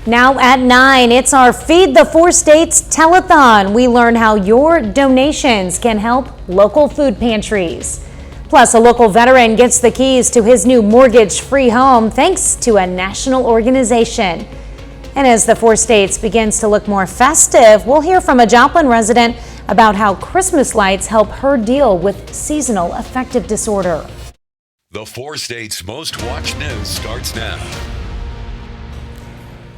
Now at 9, it's our Feed the Four States Telethon. We learn how your donations can help local food pantries. Plus, a local veteran gets the keys to his new mortgage-free home thanks to a national organization. And as the Four States begins to look more festive, we'll hear from a Joplin resident about how Christmas lights help her deal with seasonal affective disorder. The Four States' most watched news starts now.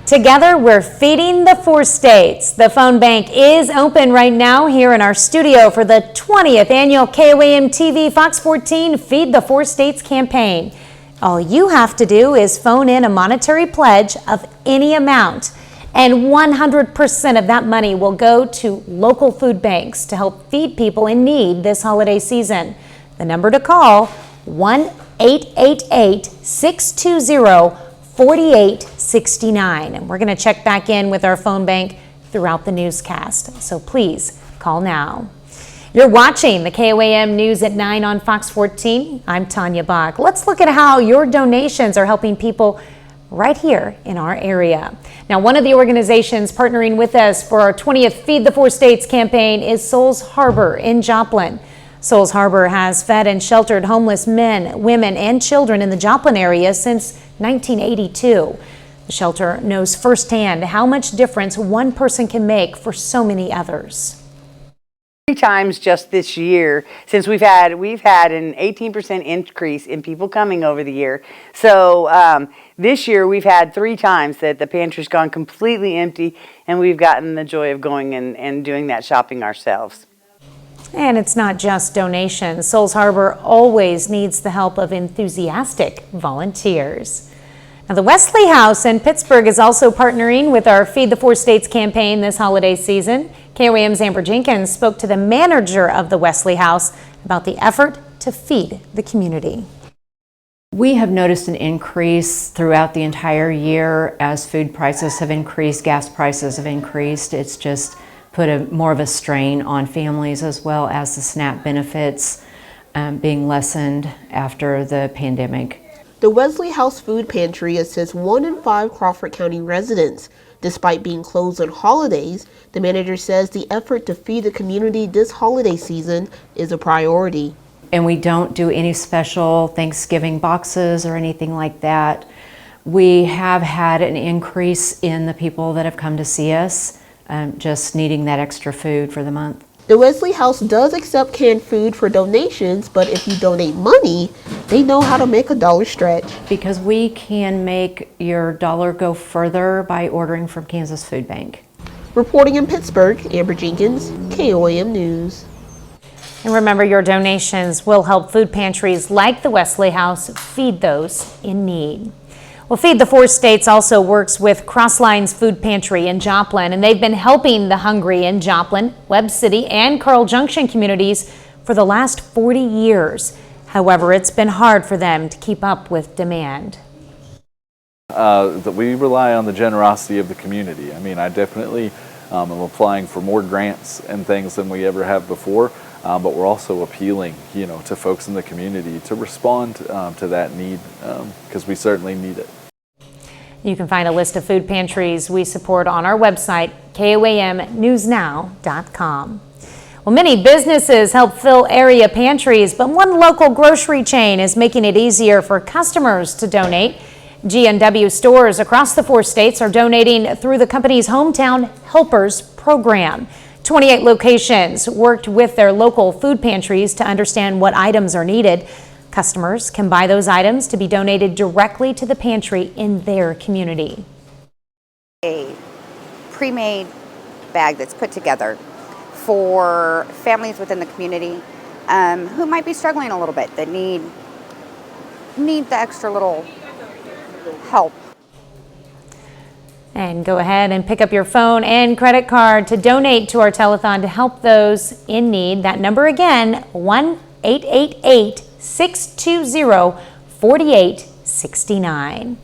Together, we're feeding the Four States. The phone bank is open right now here in our studio for the 20th annual KOAM TV Fox 14 Feed the Four States campaign. All you have to do is phone in a monetary pledge of any amount, and 100% of that money will go to local food banks to help feed people in need this holiday season. The number to call, 1-888-620-4869. And we're going to check back in with our phone bank throughout the newscast, so please call now. You're watching the KOAM News at 9 on Fox 14. I'm Tanya Bach. Let's look at how your donations are helping people right here in our area. Now, one of the organizations partnering with us for our 20th Feed the Four States campaign is Souls Harbor in Joplin. Souls Harbor has fed and sheltered homeless men, women, and children in the Joplin area since 1982. The shelter knows firsthand how much difference one person can make for so many others. 3 times just this year, since we've had an 18% increase in people coming over the year. So this year we've had 3 times that the pantry's gone completely empty, and we've gotten the joy of going and doing that shopping ourselves. And it's not just donations. Souls Harbor always needs the help of enthusiastic volunteers. Now, the Wesley House in Pittsburgh is also partnering with our Feed the Four States campaign this holiday season. KOAM's Amber Jenkins spoke to the manager of the Wesley House about the effort to feed the community. We have noticed an increase throughout the entire year as food prices have increased, gas prices have increased. It's just put more of a strain on families, as well as the SNAP benefits being lessened after the pandemic. The Wesley House Food Pantry assists 1 in 5 Crawford County residents. Despite being closed on holidays, the manager says the effort to feed the community this holiday season is a priority. And we don't do any special Thanksgiving boxes or anything like that. We have had an increase in the people that have come to see us, just needing that extra food for the month. The Wesley House does accept canned food for donations, but if you donate money, they know how to make a dollar stretch. Because we can make your dollar go further by ordering from Kansas Food Bank. Reporting in Pittsburgh, Amber Jenkins, KOAM News. And remember, your donations will help food pantries like the Wesley House feed those in need. Well, Feed the Four States also works with Crosslines Food Pantry in Joplin, and they've been helping the hungry in Joplin, Webb City, and Carl Junction communities for the last 40 years. However, it's been hard for them to keep up with demand. That we rely on the generosity of the community. I mean, I definitely am applying for more grants and things than we ever have before, but we're also appealing, to folks in the community to respond to that need, because we certainly need it. You can find a list of food pantries we support on our website, KOAMnewsnow.com. Well, many businesses help fill area pantries, but one local grocery chain is making it easier for customers to donate. G&W stores across the Four States are donating through the company's Hometown Helpers program. 28 locations worked with their local food pantries to understand what items are needed. Customers can buy those items to be donated directly to the pantry in their community. A pre-made bag that's put together for families within the community who might be struggling a little bit, that need the extra little help. And go ahead and pick up your phone and credit card to donate to our telethon to help those in need. That number again, 1-888-620-4869.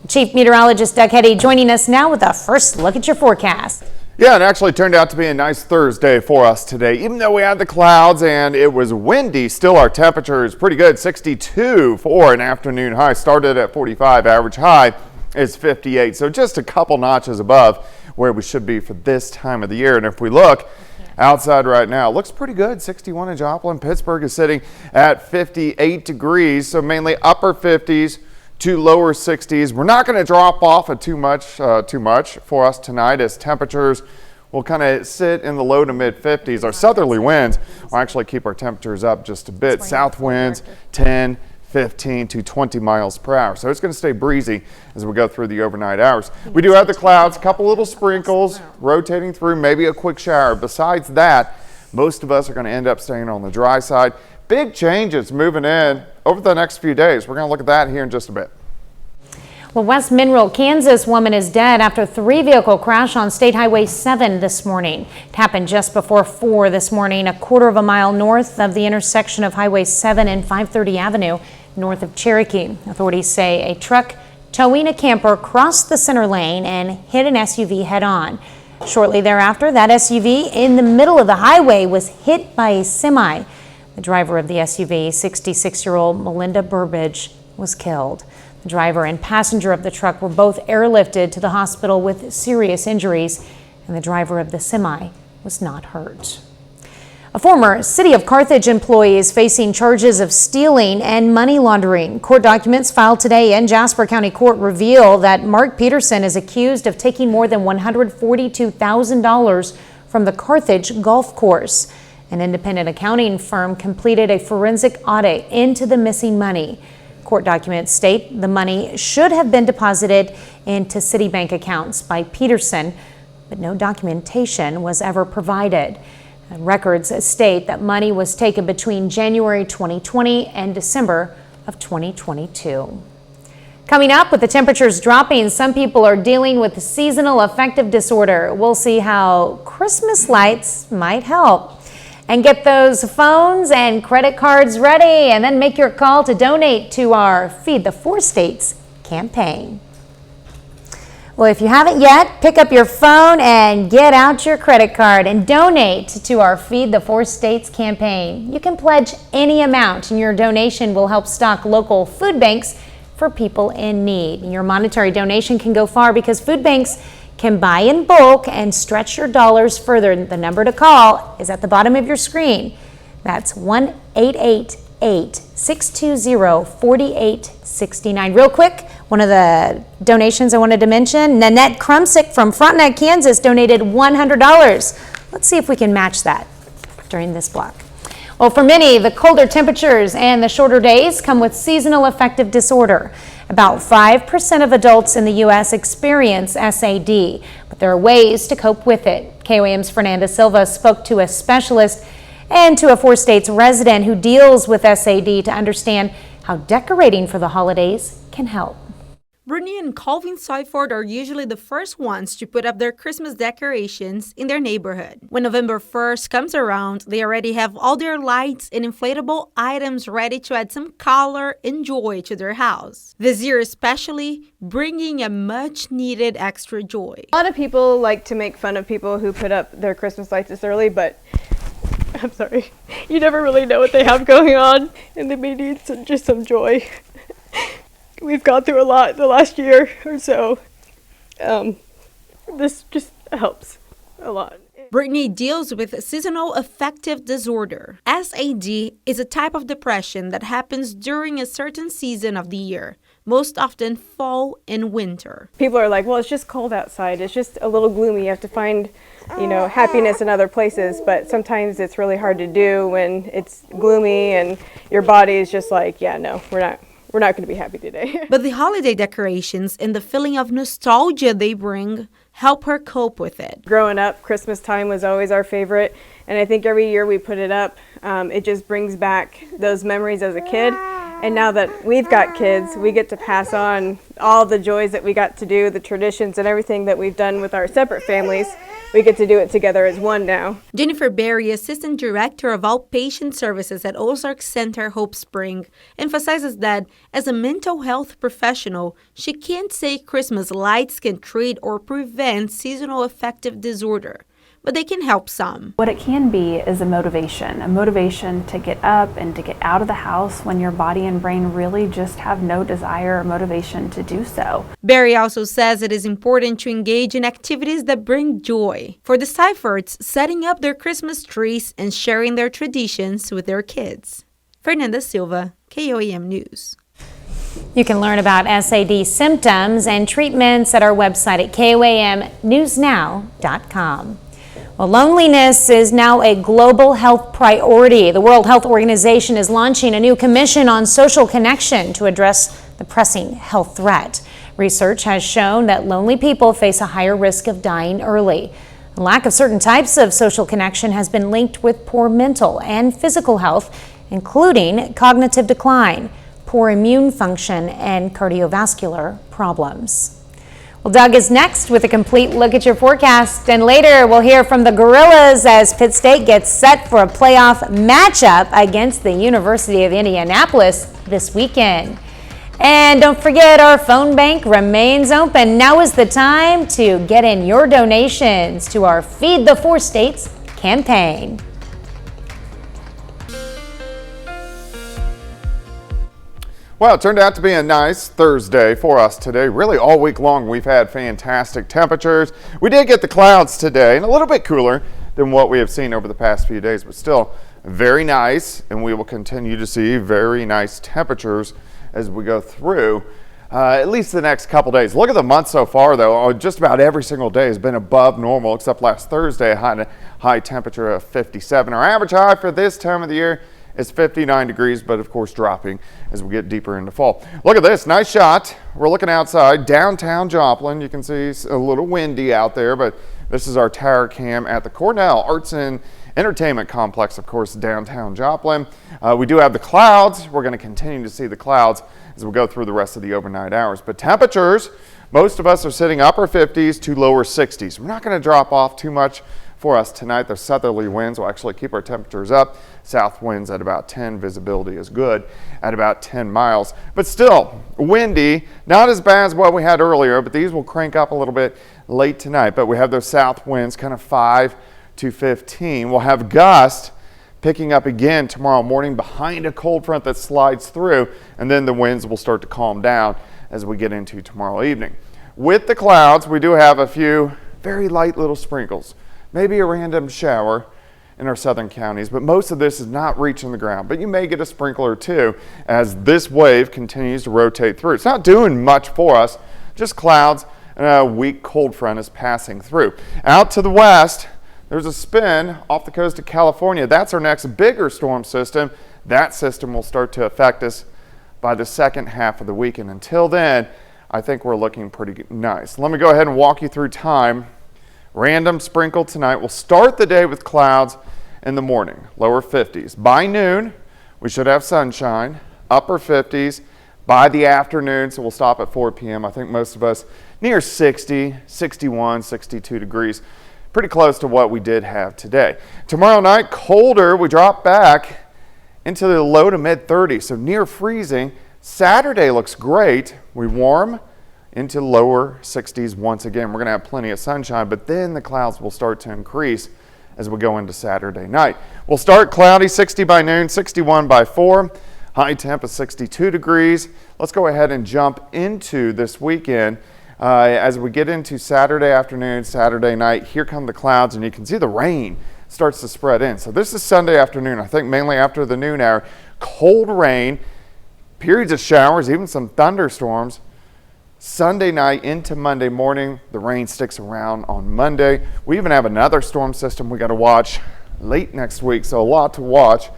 Chief Meteorologist Doug Hetty joining us now with a first look at your forecast. Yeah, it actually turned out to be a nice Thursday for us today. Even though we had the clouds and it was windy, still our temperature is pretty good. 62 for an afternoon high. Started at 45 average high. is 58. So just a couple notches above where we should be for this time of the year. And if we look outside right now, looks pretty good. 61 in Joplin. Pittsburgh is sitting at 58 degrees. So mainly upper 50s to lower 60s. We're not going to drop off at too much for us tonight, as temperatures will kind of sit in the low to mid 50s. Our southerly winds will actually keep our temperatures up just a bit. South winds 10, 15 to 20 miles per hour. So it's going to stay breezy as we go through the overnight hours. We do have the clouds, a couple little sprinkles rotating through, maybe a quick shower. Besides that, most of us are going to end up staying on the dry side. Big changes moving in over the next few days. We're going to look at that here in just a bit. Well, West Mineral, Kansas woman is dead after a 3-vehicle crash on State Highway 7 this morning. It happened just before 4 this morning, a quarter of a mile north of the intersection of Highway 7 and 530 Avenue, north of Cherokee. Authorities say a truck towing a camper crossed the center lane and hit an SUV head-on. Shortly thereafter, that SUV in the middle of the highway was hit by a semi. The driver of the SUV, 66-year-old Melinda Burbage, was killed. The driver and passenger of the truck were both airlifted to the hospital with serious injuries, and the driver of the semi was not hurt. A former City of Carthage employee is facing charges of stealing and money laundering. Court documents filed today in Jasper County Court reveal that Mark Peterson is accused of taking more than $142,000 from the Carthage golf course. An independent accounting firm completed a forensic audit into the missing money. Court documents state the money should have been deposited into Citibank accounts by Peterson, but no documentation was ever provided. Records state that money was taken between January 2020 and December of 2022. Coming up, with the temperatures dropping, some people are dealing with seasonal affective disorder. We'll see how Christmas lights might help. And get those phones and credit cards ready, and then make your call to donate to our Feed the 4 States campaign. Well, if you haven't yet, pick up your phone and get out your credit card and donate to our Feed the 4 States campaign. You can pledge any amount, and your donation will help stock local food banks for people in need. And your monetary donation can go far because food banks can buy in bulk and stretch your dollars further. The number to call is at the bottom of your screen. That's 1-888-620-4869. Real quick, one of the donations I wanted to mention, Nanette Krumsick from Frontenac, Kansas donated $100. Let's see if we can match that during this block. Well, for many, the colder temperatures and the shorter days come with seasonal affective disorder. About 5% of adults in the U.S. experience SAD, but there are ways to cope with it. KOAM's Fernanda Silva spoke to a specialist and to a 4 States resident who deals with SAD to understand how decorating for the holidays can help. Brittany and Calvin Seifert are usually the first ones to put up their Christmas decorations in their neighborhood. When November 1st comes around, they already have all their lights and inflatable items ready to add some color and joy to their house. This year especially, bringing a much-needed extra joy. A lot of people like to make fun of people who put up their Christmas lights this early, but I'm sorry, you never really know what they have going on, and they may need just some joy. We've gone through a lot the last year or so. This just helps a lot. Brittany deals with seasonal affective disorder. SAD is a type of depression that happens during a certain season of the year, most often fall and winter. People are like, well, it's just cold outside. It's just a little gloomy. You have to find, happiness in other places. But sometimes it's really hard to do when it's gloomy and your body is just like, yeah, no, we're not going to be happy today. But the holiday decorations and the feeling of nostalgia they bring help her cope with it. Growing up, Christmas time was always our favorite, and I think every year we put it up, it just brings back those memories as a kid. And now that we've got kids, we get to pass on all the joys that we got to do, the traditions and everything that we've done with our separate families. We get to do it together as one now. Jennifer Berry, Assistant Director of Outpatient Services at Ozark Center Hope Spring, emphasizes that as a mental health professional, she can't say Christmas lights can treat or prevent seasonal affective disorder, but they can help some. What it can be is a motivation to get up and to get out of the house when your body and brain really just have no desire or motivation to do so. Barry also says it is important to engage in activities that bring joy. For the Seiferts, setting up their Christmas trees and sharing their traditions with their kids. Fernanda Silva, KOAM News. You can learn about SAD symptoms and treatments at our website at KOAMnewsnow.com. Well, loneliness is now a global health priority. The World Health Organization is launching a new commission on social connection to address the pressing health threat. Research has shown that lonely people face a higher risk of dying early. The lack of certain types of social connection has been linked with poor mental and physical health, including cognitive decline, poor immune function, and cardiovascular problems. Well, Doug is next with a complete look at your forecast, and later we'll hear from the Gorillas as Pitt State gets set for a playoff matchup against the University of Indianapolis this weekend. And don't forget, our phone bank remains open. Now is the time to get in your donations to our Feed the Four States campaign. Well, it turned out to be a nice Thursday for us today. Really, all week long, we've had fantastic temperatures. We did get the clouds today, and a little bit cooler than what we have seen over the past few days, but still very nice, and we will continue to see very nice temperatures as we go through at least the next couple days. Look at the month so far, though. Just about every single day has been above normal, except last Thursday, a high temperature of 57. Our average high for this time of the year is 59 degrees, but of course dropping as we get deeper into fall. Look at this, nice shot. We're looking outside downtown Joplin. You can see it's a little windy out there, but this is our tower cam at the Cornell Arts and Entertainment Complex, of course, downtown Joplin. We do have the clouds. We're going to continue to see the clouds as we go through the rest of the overnight hours. But temperatures, most of us are sitting upper 50s to lower 60s. We're not going to drop off too much for us tonight. The southerly winds will actually keep our temperatures up. South winds at about 10. Visibility is good at about 10 miles. But still windy, not as bad as what we had earlier, but these will crank up a little bit late tonight. But we have those south winds, kind of 5 to 15. We'll have gusts picking up again tomorrow morning behind a cold front that slides through, and then the winds will start to calm down as we get into tomorrow evening. With the clouds, we do have a few very light little sprinkles, maybe a random shower in our southern counties, but most of this is not reaching the ground. But you may get a sprinkle or two as this wave continues to rotate through. It's not doing much for us, just clouds, and a weak cold front is passing through. Out to the west, there's a spin off the coast of California. That's our next bigger storm system. That system will start to affect us by the second half of the weekend. Until then, I think we're looking pretty nice. Let me go ahead and walk you through time. Random sprinkle tonight. We'll start the day with clouds in the morning, lower 50s. By noon, we should have sunshine, upper 50s. By the afternoon, so we'll stop at 4 p.m. I think most of us near 60, 61, 62 degrees. Pretty close to what we did have today. Tomorrow night, colder. We drop back into the low to mid 30s, so near freezing. Saturday looks great. We warm into lower 60s once again. We're going to have plenty of sunshine, but then the clouds will start to increase as we go into Saturday night. We'll start cloudy, 60 by noon, 61 by 4. High temp is 62 degrees. Let's go ahead and jump into this weekend. As we get into Saturday afternoon, Saturday night, here come the clouds, and you can see the rain starts to spread in. So this is Sunday afternoon, I think mainly after the noon hour. Cold rain, periods of showers, even some thunderstorms. Sunday night into Monday morning, the rain sticks around on Monday. We even have another storm system we got to watch late next week, so a lot to watch.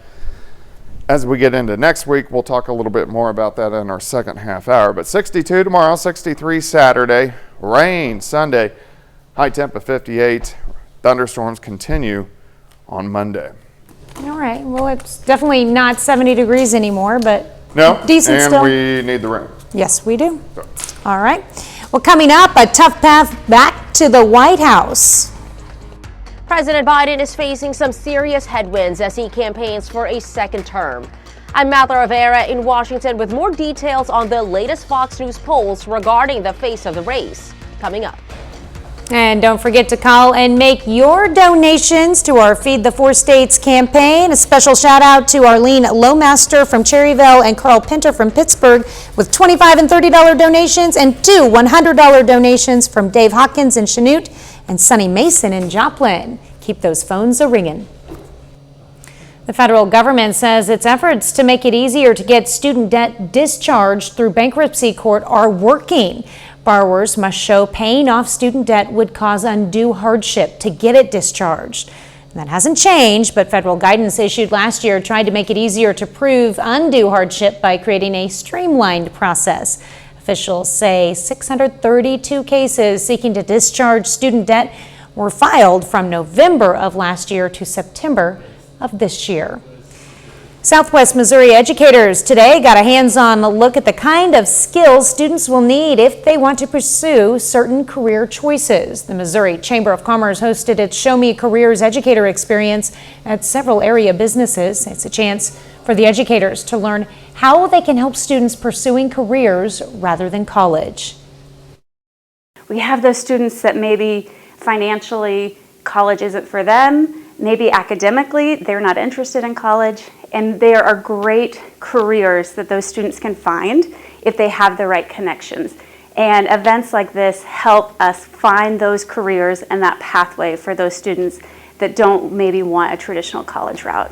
As we get into next week, we'll talk a little bit more about that in our second half hour. But 62 tomorrow, 63 Saturday, rain Sunday, high temp of 58. Thunderstorms continue on Monday. All right, well, it's definitely not 70 degrees anymore, but no, decent and still. We need the rain. Yes, we do. All right. Well, coming up, a tough path back to the White House. President Biden is facing some serious headwinds as he campaigns for a second term. I'm Martha Rivera in Washington with more details on the latest Fox News polls regarding the face of the race. Coming up. And don't forget to call and make your donations to our Feed the Four States campaign. A special shout out to Arlene Lowmaster from Cherryville and Carl Pinter from Pittsburgh with $25 and $30 donations, and two $100 donations from Dave Hawkins in Chanute and Sonny Mason in Joplin. Keep those phones a-ringing. The federal government says its efforts to make it easier to get student debt discharged through bankruptcy court are working. Borrowers must show paying off student debt would cause undue hardship to get it discharged. That hasn't changed, but federal guidance issued last year tried to make it easier to prove undue hardship by creating a streamlined process. Officials say 632 cases seeking to discharge student debt were filed from November of last year to September of this year. Southwest Missouri educators today got a hands-on look at the kind of skills students will need if they want to pursue certain career choices. The Missouri Chamber of Commerce hosted its Show Me Careers educator experience at several area businesses. It's a chance for the educators to learn how they can help students pursuing careers rather than college. We have those students that maybe financially college isn't for them, maybe academically they're not interested in college, and there are great careers that those students can find if they have the right connections. And events like this help us find those careers and that pathway for those students that don't maybe want a traditional college route.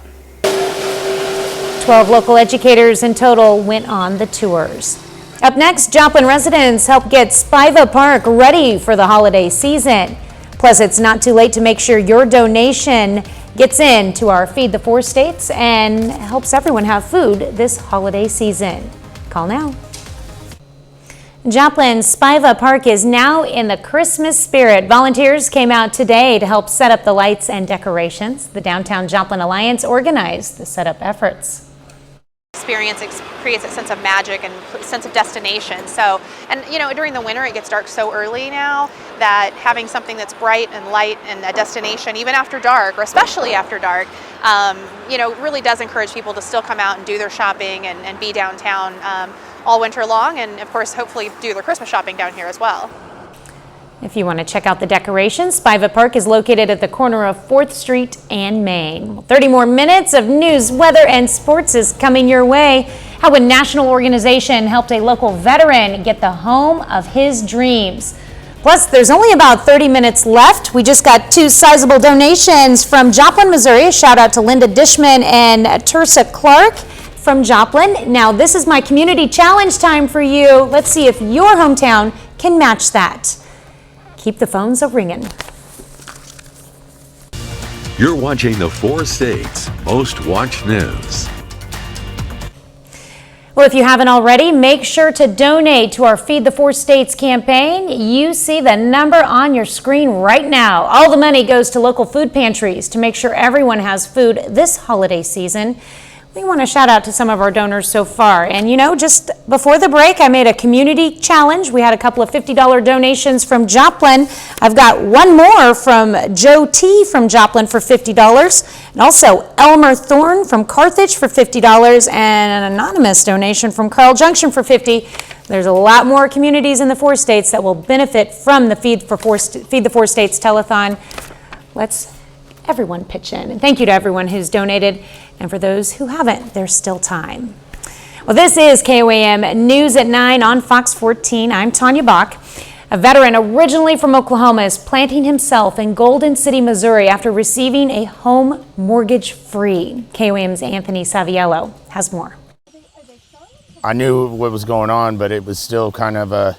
12 local educators in total went on the tours. Up next, Joplin residents help get Spiva Park ready for the holiday season. Plus, it's not too late to make sure your donation gets into our Feed the Four States and helps everyone have food this holiday season. Call now. Joplin's Spiva Park is now in the Christmas spirit. Volunteers came out today to help set up the lights and decorations. The Downtown Joplin Alliance organized the setup efforts. Experience creates a sense of magic and sense of destination. So, and you know, during the winter it gets dark so early now that having something that's bright and light and a destination, even after dark, or especially after dark, you know, really does encourage people to still come out and do their shopping and be downtown all winter long, and of course, hopefully do their Christmas shopping down here as well. If you want to check out the decorations, Spiva Park is located at the corner of 4th Street and Main. 30 more minutes of news, weather, and sports is coming your way. How a national organization helped a local veteran get the home of his dreams. Plus, there's only about 30 minutes left. We just got two sizable donations from Joplin, Missouri. Shout out to Linda Dishman and Tersa Clark from Joplin. Now, this is my community challenge time for you. Let's see if your hometown can match that. Keep the phones a-ringing. You're watching the Four States Most Watched News. Well, if you haven't already, make sure to donate to our Feed the Four States campaign. You see the number on your screen right now. All the money goes to local food pantries to make sure everyone has food this holiday season. We want to shout out to some of our donors so far. And you know, just before the break, I made a community challenge. We had a couple of $50 donations from Joplin. I've got one more from Joe T. from Joplin for $50. And also Elmer Thorne from Carthage for $50. And an anonymous donation from Carl Junction for $50. There's a lot more communities in the four states that will benefit from the Feed the Four States telethon. Let's everyone pitch in. And thank you to everyone who's donated. And for those who haven't, there's still time. Well, this is KOAM News at 9 on Fox 14. I'm Tanya Bach. A veteran originally from Oklahoma is planting himself in Golden City, Missouri after receiving a home mortgage free. KOAM's Anthony Saviello has more. I knew what was going on, but it was still kind of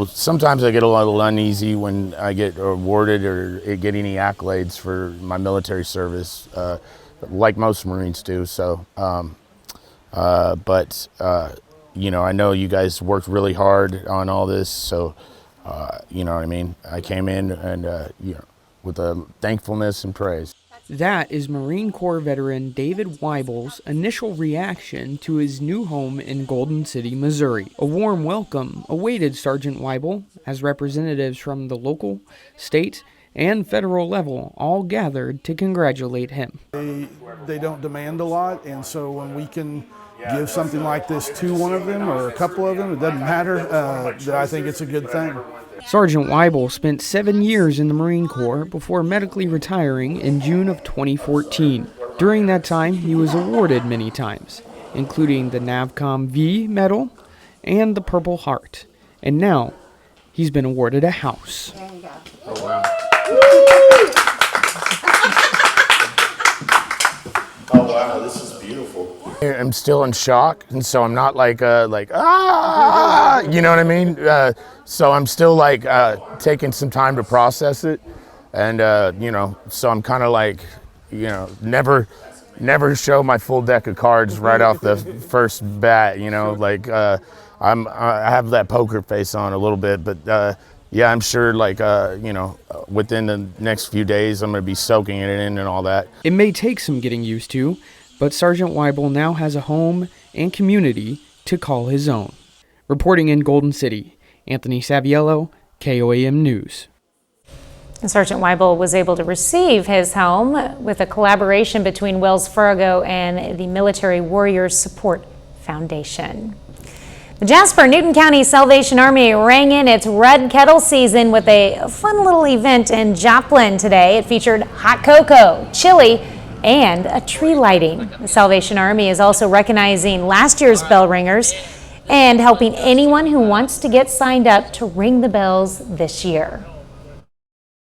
sometimes I get a little uneasy when I get awarded or get any accolades for my military service, like most Marines do. So, you know, I know you guys worked really hard on all this. So, you know what I mean? I came in and, you know, with a thankfulness and praise. That is Marine Corps veteran David Weibel's initial reaction to his new home in Golden City, Missouri. A warm welcome awaited Sergeant Weibel as representatives from the local, state, and federal level all gathered to congratulate him. They don't demand a lot, and so when we can give something like this to one of them or a couple of them, it doesn't matter, that I think it's a good thing. Sergeant Weibel spent 7 years in the Marine Corps before medically retiring in June of 2014. During that time, he was awarded many times, including the NAVCOM V Medal and the Purple Heart. And now, he's been awarded a house. There you go. Oh, wow. Oh wow, this is beautiful. I'm still in shock, and so I'm not like you know what I mean? So I'm still like taking some time to process it, and you know, so I'm kind of like, you know, never show my full deck of cards right off the first bat, you know, like I have that poker face on a little bit, but yeah, I'm sure like, you know, within the next few days, I'm going to be soaking it in and all that. It may take some getting used to, but Sergeant Weibel now has a home and community to call his own. Reporting in Golden City, Anthony Saviello, KOAM News. Sergeant Weibel was able to receive his home with a collaboration between Wells Fargo and the Military Warriors Support Foundation. The Jasper Newton County Salvation Army rang in its Red Kettle season with a fun little event in Joplin today. It featured hot cocoa, chili, and a tree lighting. The Salvation Army is also recognizing last year's bell ringers and helping anyone who wants to get signed up to ring the bells this year.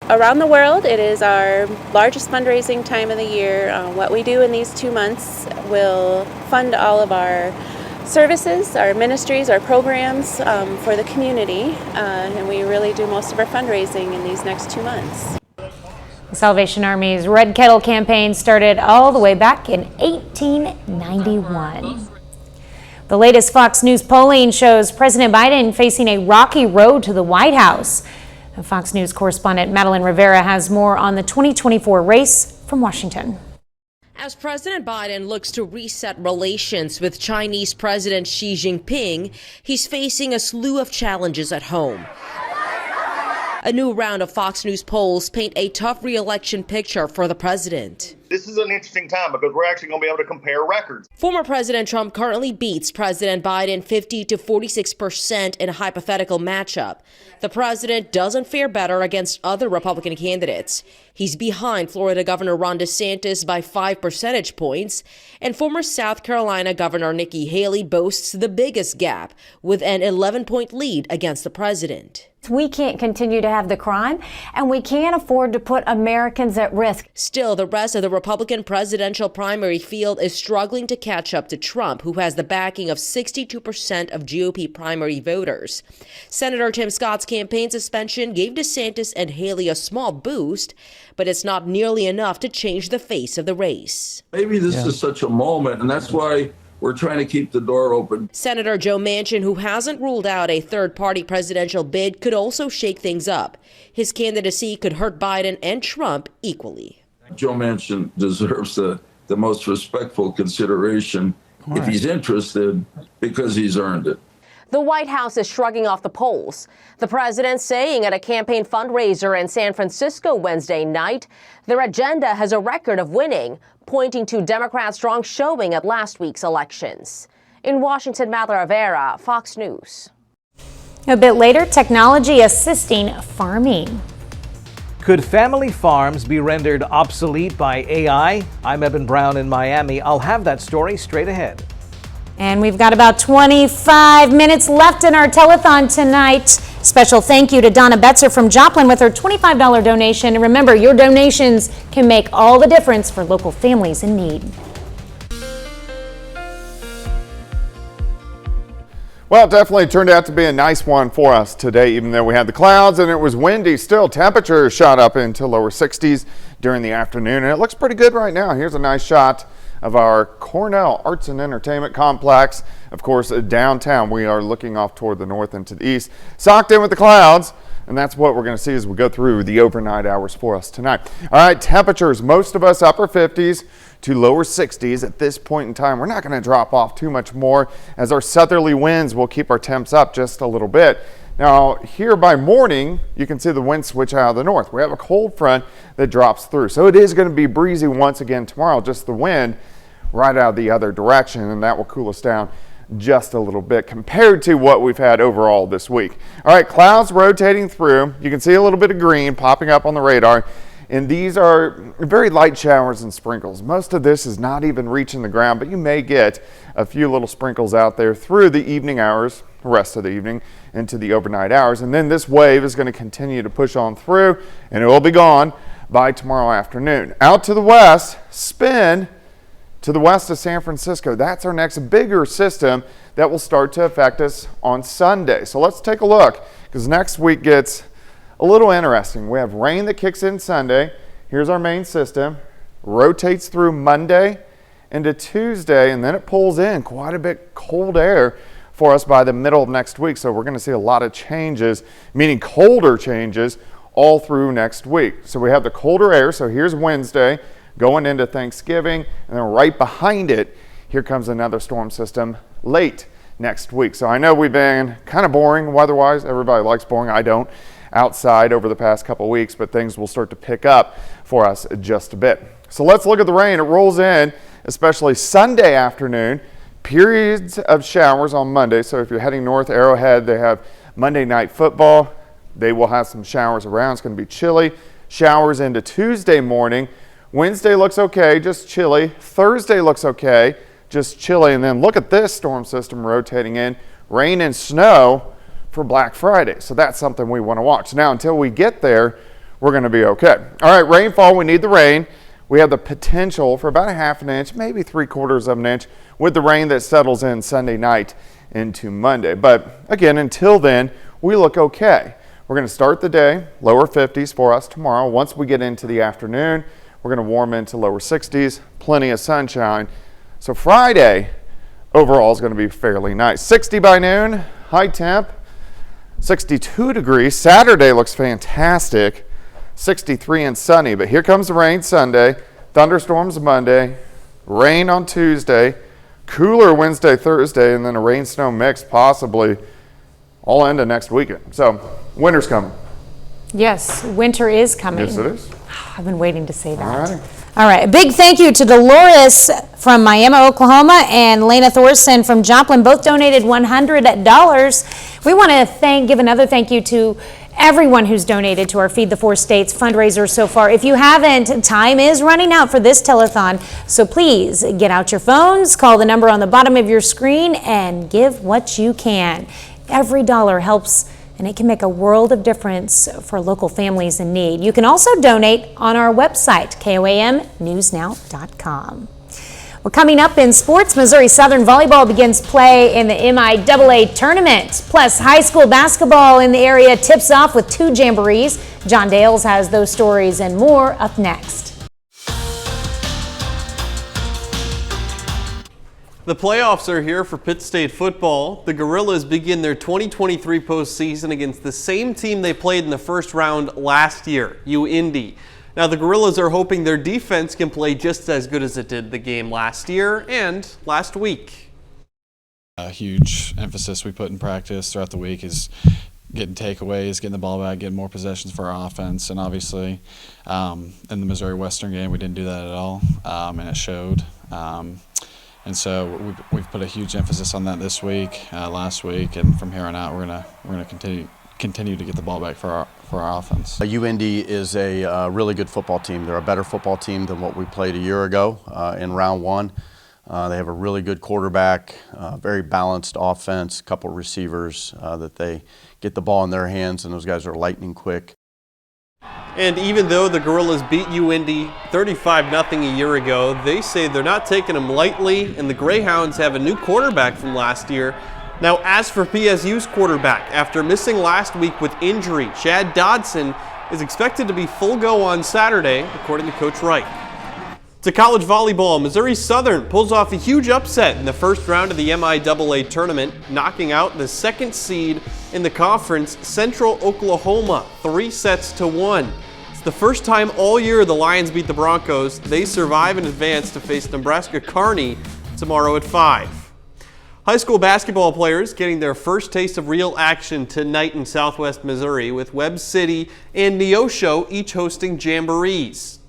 Around the world, it is our largest fundraising time of the year. What we do in these 2 months will fund all of our services, our ministries, our programs for the community, and we really do most of our fundraising in these next 2 months. The Salvation Army's Red Kettle campaign started all the way back in 1891. The latest Fox News polling shows President Biden facing a rocky road to the White House. Fox News correspondent Madeline Rivera has more on the 2024 race from Washington. As President Biden looks to reset relations with Chinese President Xi Jinping, he's facing a slew of challenges at home. A new round of Fox News polls paint a tough re-election picture for the president. This is an interesting time because we're actually going to be able to compare records. Former President Trump currently beats President Biden 50 to 46% in a hypothetical matchup. The president doesn't fare better against other Republican candidates. He's behind Florida Governor Ron DeSantis by 5 percentage points, and former South Carolina Governor Nikki Haley boasts the biggest gap with an 11-point lead against the president. We can't continue to have the crime, and we can't afford to put Americans at risk. Still, the rest of the Republican presidential primary field is struggling to catch up to Trump, who has the backing of 62% of GOP primary voters. Senator Tim Scott's campaign suspension gave DeSantis and Haley a small boost, but it's not nearly enough to change the face of the race. Maybe this is such a moment, and that's why we're trying to keep the door open. Senator Joe Manchin, who hasn't ruled out a third-party presidential bid, could also shake things up. His candidacy could hurt Biden and Trump equally. Joe Manchin deserves the most respectful consideration if he's interested, because he's earned it. The White House is shrugging off the polls. The president saying at a campaign fundraiser in San Francisco Wednesday night, their agenda has a record of winning, pointing to Democrats' strong showing at last week's elections. In Washington, Madeline Rivera, Fox News. A bit later, technology assisting farming. Could family farms be rendered obsolete by AI? I'm Eben Brown in Miami. I'll have that story straight ahead. And we've got about 25 minutes left in our telethon tonight. Special thank you to Donna Betzer from Joplin with her $25 donation. And remember, your donations can make all the difference for local families in need. Well, it definitely turned out to be a nice one for us today, even though we had the clouds and it was windy. Still, temperatures shot up into lower 60s during the afternoon, and it looks pretty good right now. Here's a nice shot of our Cornell Arts and Entertainment Complex. Of course, downtown, we are looking off toward the north and to the east, socked in with the clouds, and that's what we're going to see as we go through the overnight hours for us tonight. All right, temperatures, most of us upper 50s to lower 60s at this point in time. We're not going to drop off too much more, as our southerly winds will keep our temps up just a little bit. Now, here by morning, you can see the wind switch out of the north. We have a cold front that drops through. So it is going to be breezy once again tomorrow, just the wind right out the other direction, and that will cool us down just a little bit compared to what we've had overall this week. All right, clouds rotating through. You can see a little bit of green popping up on the radar. And these are very light showers and sprinkles. Most of this is not even reaching the ground, but you may get a few little sprinkles out there through the evening hours, the rest of the evening, into the overnight hours. And then this wave is going to continue to push on through, and it will be gone by tomorrow afternoon. Out to the west, spin to the west of San Francisco. That's our next bigger system that will start to affect us on Sunday. So let's take a look, because next week gets a little interesting. We have rain that kicks in Sunday. Here's our main system. Rotates through Monday into Tuesday, and then it pulls in quite a bit cold air for us by the middle of next week. So we're going to see a lot of changes, meaning colder changes, all through next week. So we have the colder air. So here's Wednesday going into Thanksgiving, and then right behind it, here comes another storm system late next week. So I know we've been kind of boring weather-wise. Everybody likes boring. I don't. Outside over the past couple weeks, but things will start to pick up for us just a bit. So let's look at the rain. It rolls in, especially Sunday afternoon. Periods of showers on Monday. So if you're heading north, Arrowhead, they have Monday night football. They will have some showers around. It's going to be chilly. Showers into Tuesday morning. Wednesday looks okay, just chilly. Thursday looks okay, just chilly. And then look at this storm system rotating in. Rain and snow for Black Friday. So that's something we want to watch. Now, until we get there, we're going to be okay. All right, rainfall, we need the rain. We have the potential for about a half an inch, maybe 3/4 of an inch with the rain that settles in Sunday night into Monday. But again, until then, we look okay. We're going to start the day, lower 50s for us tomorrow. Once we get into the afternoon, we're going to warm into lower 60s, plenty of sunshine. So Friday, overall, is going to be fairly nice. 60 by noon, high temp, 62 degrees. Saturday looks fantastic, 63 and sunny. But here comes the rain Sunday, thunderstorms Monday, rain on Tuesday, cooler Wednesday, Thursday, and then a rain-snow mix possibly all into next weekend. So winter's coming. Yes, winter is coming. Yes, it is. I've been waiting to say that. All right. All right, a big thank you to Dolores from Miami, Oklahoma, and Lena Thorson from Joplin. Both donated $100. We want to give another thank you to everyone who's donated to our Feed the Four States fundraiser so far. If you haven't, time is running out for this telethon, so please get out your phones, call the number on the bottom of your screen, and give what you can. Every dollar helps, and it can make a world of difference for local families in need. You can also donate on our website, KOAMnewsnow.com. Well, coming up in sports, Missouri Southern volleyball begins play in the MIAA tournament. Plus, high school basketball in the area tips off with 2 jamborees. John Dales has those stories and more up next. The playoffs are here for Pitt State football. The Gorillas begin their 2023 postseason against the same team they played in the first round last year, UIndy. Now, the Gorillas are hoping their defense can play just as good as it did the game last year and last week. A huge emphasis we put in practice throughout the week is getting takeaways, getting the ball back, getting more possessions for our offense. And obviously, in the Missouri Western game, we didn't do that at all, and it showed. And so we've put a huge emphasis on that this week, last week, and from here on out, we're gonna continue to get the ball back for our offense. UIndy is a really good football team. They're a better football team than what we played a year ago in round one. They have a really good quarterback, very balanced offense, couple receivers that they get the ball in their hands, and those guys are lightning quick. And even though the Gorillas beat UIndy 35-0 a year ago, they say they're not taking them lightly, and the Greyhounds have a new quarterback from last year. Now, as for PSU's quarterback, after missing last week with injury, Chad Dodson is expected to be full go on Saturday, according to Coach Wright. To college volleyball, Missouri Southern pulls off a huge upset in the first round of the MIAA tournament, knocking out the second seed in the conference, Central Oklahoma, 3-1. It's the first time all year the Lions beat the Broncos. They survive and advance to face Nebraska Kearney tomorrow at 5. High school basketball players getting their first taste of real action tonight in Southwest Missouri, with Webb City and Neosho each hosting jamborees.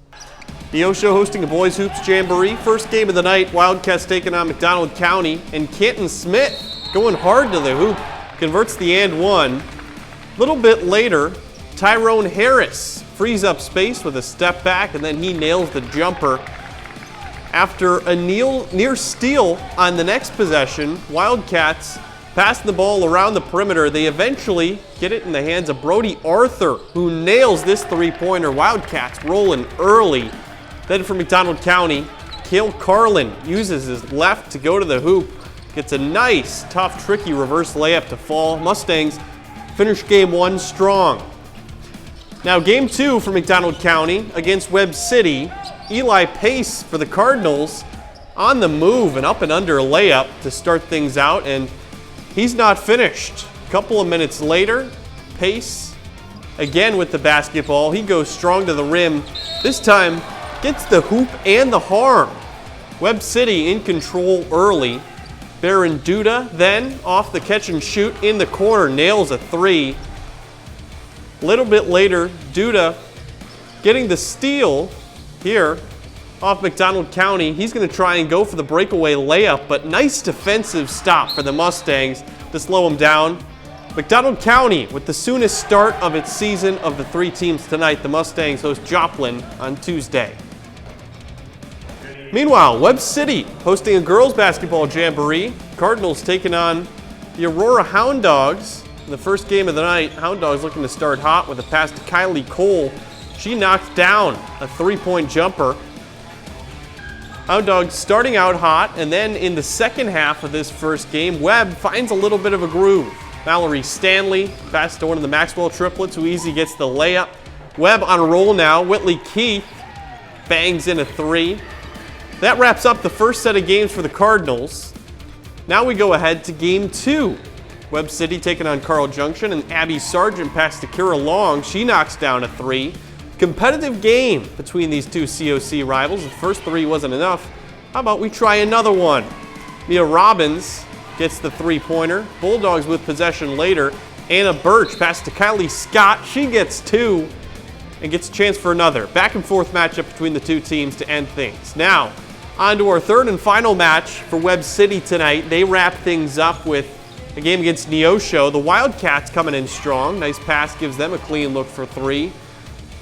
Neosho hosting a boys hoops jamboree. First game of the night, Wildcats taking on McDonald County, and Canton Smith going hard to the hoop, converts the and one. A little bit later, Tyrone Harris frees up space with a step back, and then he nails the jumper. After a near steal on the next possession, Wildcats passing the ball around the perimeter. They eventually get it in the hands of Brody Arthur, who nails this three-pointer. Wildcats rolling early. Then for McDonald County, Cale Carlin uses his left to go to the hoop. Gets a nice, tough, tricky reverse layup to fall. Mustangs finish game one strong. Now game two for McDonald County against Webb City. Eli Pace for the Cardinals on the move, and up and under layup to start things out, and he's not finished. A couple of minutes later, Pace again with the basketball. He goes strong to the rim. This time gets the hoop and the harm. Webb City in control early. Baron Duda then off the catch and shoot in the corner, nails a three. A little bit later, Duda getting the steal here off McDonald County. He's going to try and go for the breakaway layup, but nice defensive stop for the Mustangs to slow him down. McDonald County with the soonest start of its season of the three teams tonight. The Mustangs host Joplin on Tuesday. Meanwhile, Webb City hosting a girls basketball jamboree. Cardinals taking on the Aurora Hound Dogs. In the first game of the night, Hound Dogs looking to start hot with a pass to Kylie Cole. She knocked down a three-point jumper. Hound Dogs starting out hot, and then in the second half of this first game, Webb finds a little bit of a groove. Mallory Stanley, pass to one of the Maxwell triplets, who easy gets the layup. Webb on a roll now. Whitley Keith bangs in a three. That wraps up the first set of games for the Cardinals. Now we go ahead to game two. Webb City taking on Carl Junction, and Abby Sargent pass to Kira Long. She knocks down a three. Competitive game between these two COC rivals. The first three wasn't enough. How about we try another one? Mia Robbins gets the three-pointer. Bulldogs with possession later. Anna Birch pass to Kylie Scott. She gets two and gets a chance for another. Back and forth matchup between the two teams to end things. Now, on to our third and final match for Webb City tonight. They wrap things up with a game against Neosho. The Wildcats coming in strong. Nice pass gives them a clean look for three.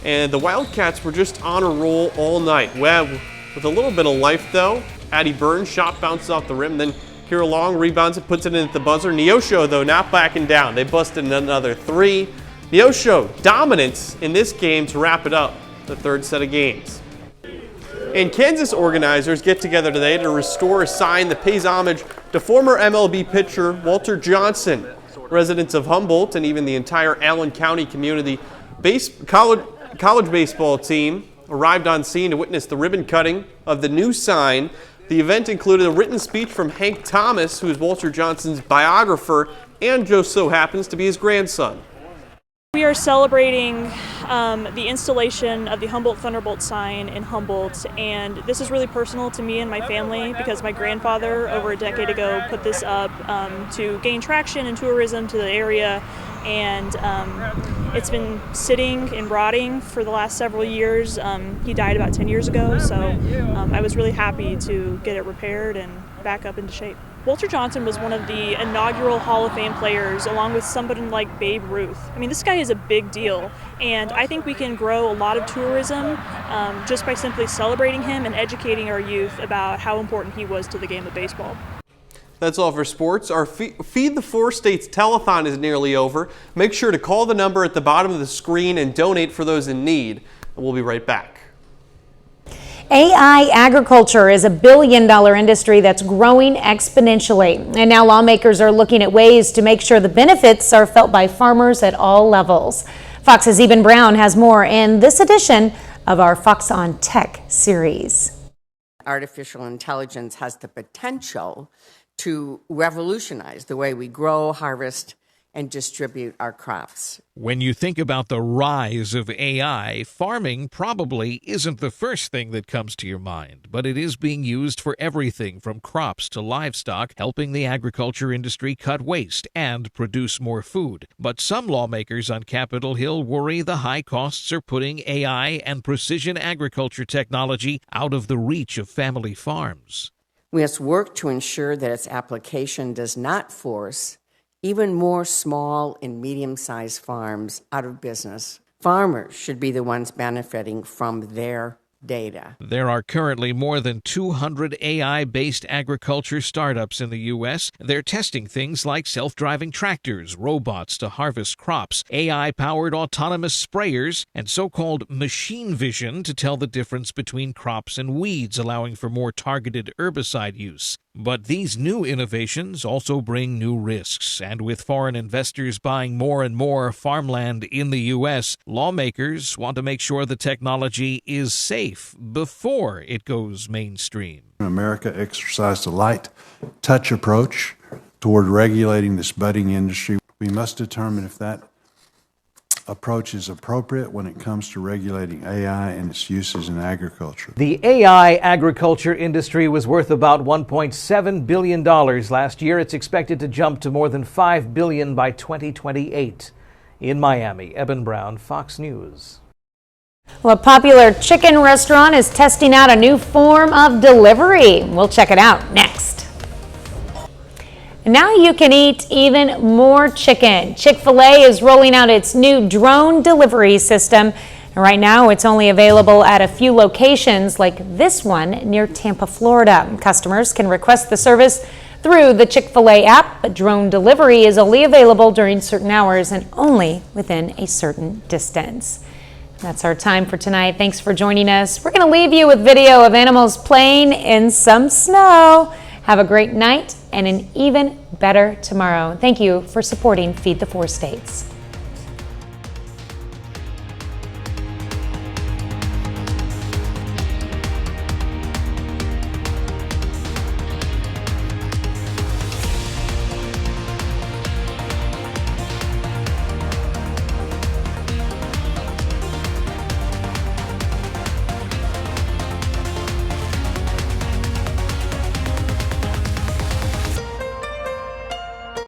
And the Wildcats were just on a roll all night. Webb with a little bit of life though. Addie Burns shot bounces off the rim. Then Kira Long rebounds it, puts it in at the buzzer. Neosho though not backing down. They busted another three. Neosho dominance in this game to wrap it up, the third set of games. And Kansas organizers get together today to restore a sign that pays homage to former MLB pitcher Walter Johnson. Residents of Humboldt and even the entire Allen County community college baseball team arrived on scene to witness the ribbon cutting of the new sign. The event included a written speech from Hank Thomas, who is Walter Johnson's biographer and just so happens to be his grandson. We are celebrating the installation of the Humboldt Thunderbolt sign in Humboldt, and this is really personal to me and my family because my grandfather over a decade ago put this up to gain traction and tourism to the area, and it's been sitting and rotting for the last several years. He died about 10 years ago, so I was really happy to get it repaired and back up into shape. Walter Johnson was one of the inaugural Hall of Fame players, along with somebody like Babe Ruth. I mean, this guy is a big deal, and I think we can grow a lot of tourism just by simply celebrating him and educating our youth about how important he was to the game of baseball. That's all for sports. Our Feed the Four States telethon is nearly over. Make sure to call the number at the bottom of the screen and donate for those in need. And we'll be right back. AI agriculture is a billion-dollar industry that's growing exponentially. And now lawmakers are looking at ways to make sure the benefits are felt by farmers at all levels. Fox's Eben Brown has more in this edition of our Fox on Tech series. Artificial intelligence has the potential to revolutionize the way we grow, harvest, and distribute our crops. When you think about the rise of AI, farming probably isn't the first thing that comes to your mind, but it is being used for everything from crops to livestock, helping the agriculture industry cut waste and produce more food. But some lawmakers on Capitol Hill worry the high costs are putting AI and precision agriculture technology out of the reach of family farms. We must work to ensure that its application does not force even more small and medium-sized farms out of business. Farmers should be the ones benefiting from their data. There are currently more than 200 AI-based agriculture startups in the U.S. They're testing things like self-driving tractors, robots to harvest crops, AI-powered autonomous sprayers, and so-called machine vision to tell the difference between crops and weeds, allowing for more targeted herbicide use. But these new innovations also bring new risks, and with foreign investors buying more and more farmland in the U.S., lawmakers want to make sure the technology is safe before it goes mainstream. America exercised a light touch approach toward regulating this budding industry. We must determine if that approach is appropriate when it comes to regulating AI and its uses in agriculture. The AI agriculture industry was worth about $1.7 billion last year. It's expected to jump to more than $5 billion by 2028. In Miami, Eben Brown, Fox News. Well, a popular chicken restaurant is testing out a new form of delivery. We'll check it out next. And now you can eat even more chicken. Chick-fil-A is rolling out its new drone delivery system. And right now, it's only available at a few locations like this one near Tampa, Florida. Customers can request the service through the Chick-fil-A app, but drone delivery is only available during certain hours and only within a certain distance. That's our time for tonight. Thanks for joining us. We're going to leave you with video of animals playing in some snow. Have a great night and an even better tomorrow. Thank you for supporting Feed the Four States.